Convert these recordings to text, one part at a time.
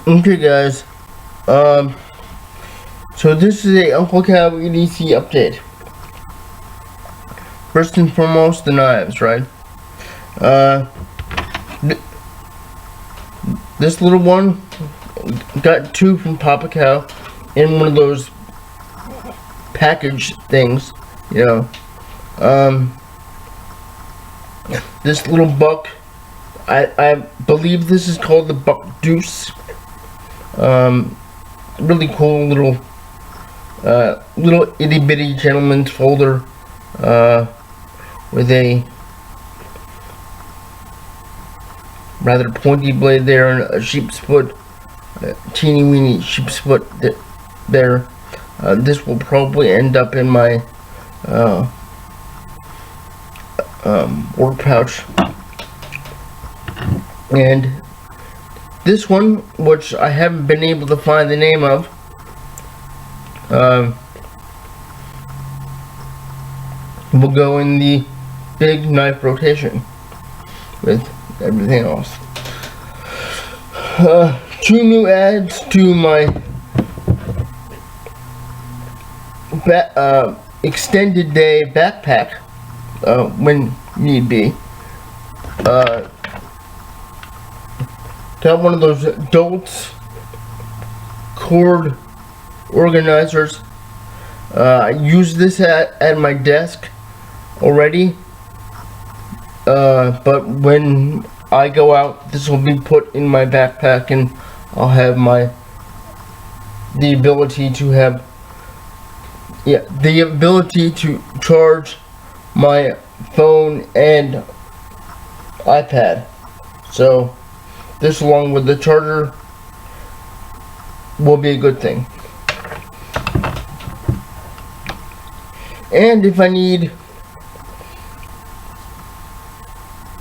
Okay, guys. So this is a Unclecow EDC update. First and foremost, the knives, right? This little one got two from Papa Cow in one of those package things, you know. This little buck, I believe this is called the Buck Deuce. Really cool little itty bitty gentleman's folder with a rather pointy blade there and a sheep's foot, teeny weeny sheep's foot there. This will probably end up in my work pouch. And this one, which I haven't been able to find the name of, will go in the big knife rotation with everything else. Two new adds to my extended day backpack when need be. Got one of those adults cord organizers. I use this at my desk already, but when I go out, this will be put in my backpack, and I'll have the ability to charge my phone and iPad. So this, along with the charger, will be a good thing. And if I need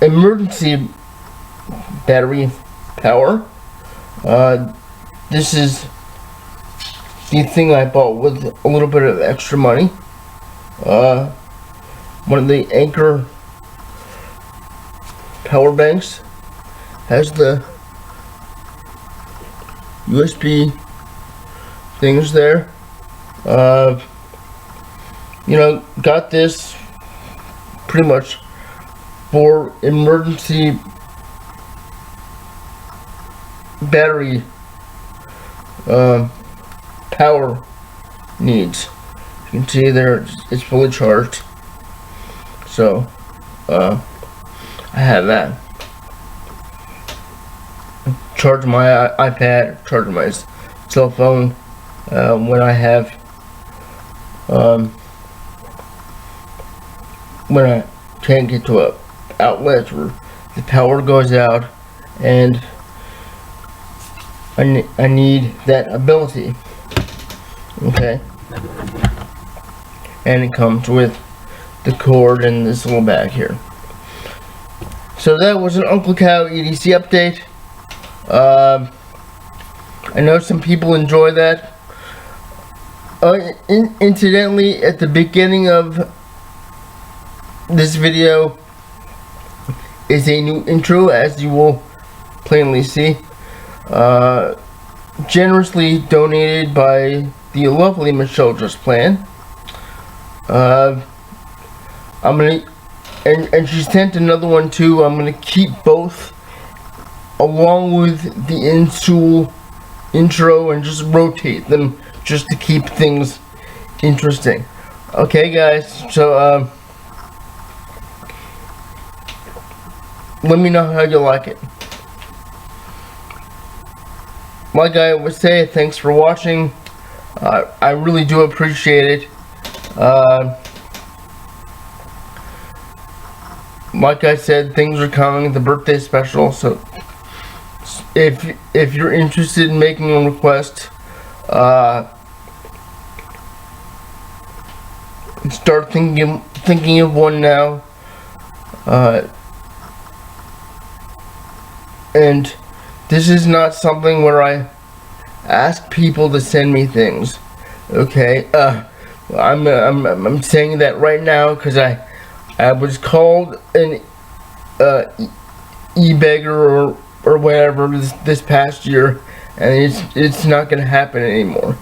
emergency battery power, this is the thing I bought with a little bit of extra money. One of the Anchor power banks has the USB things there. Got this pretty much for emergency battery power needs. You can see there it's fully charged, so I have that. Charge my iPad, charge my cell phone when I have when I can't get to a outlet or the power goes out and I need that ability. Okay, and it comes with the cord and this little bag here. So that was an Unclecow EDC update. I know some people enjoy that. Incidentally, at the beginning of this video is a new intro, as you will plainly see, generously donated by the lovely Michelle Just Plan. I'm gonna, and she sent another one too. I'm gonna keep both along with the intro and just rotate them just to keep things interesting. Okay, guys, so let me know how you like it. Like I would say, thanks for watching. I really do appreciate it. Like I said, things are coming, the birthday special, so if you're interested in making a request, start thinking of one now. And this is not something where I ask people to send me things. Okay, I'm saying that right now because I was called an e-beggar or whatever this past year, and it's not gonna happen anymore.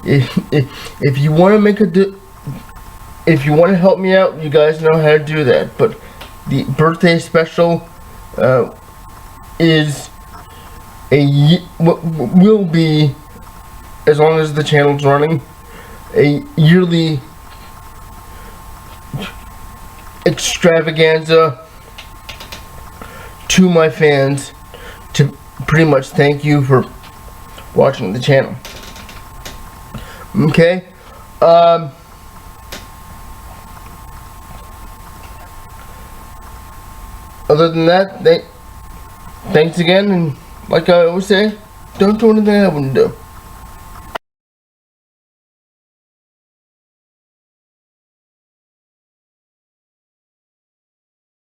If you want to if you want to help me out, you guys know how to do that. But the birthday special is will be, as long as the channel's running, a yearly extravaganza to my fans to pretty much thank you for watching the channel. Okay, other than that, thanks again, and like I always say, don't do anything I wouldn't do.